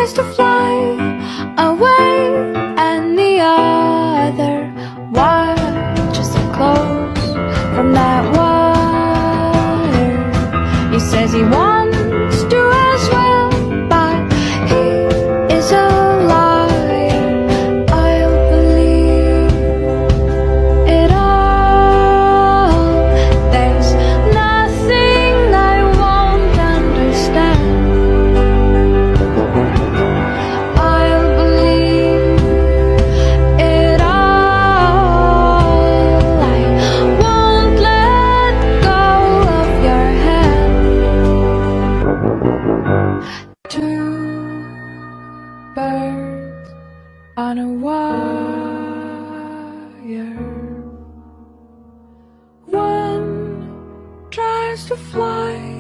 tries to fly away, and the other watches it close from that wire. He says he wants to as well, but he is a liar. I'll believe it all. There's nothing I won't understand. I'll believe it all. I won't let go of your hand. Two birds on a wire. One tries to fly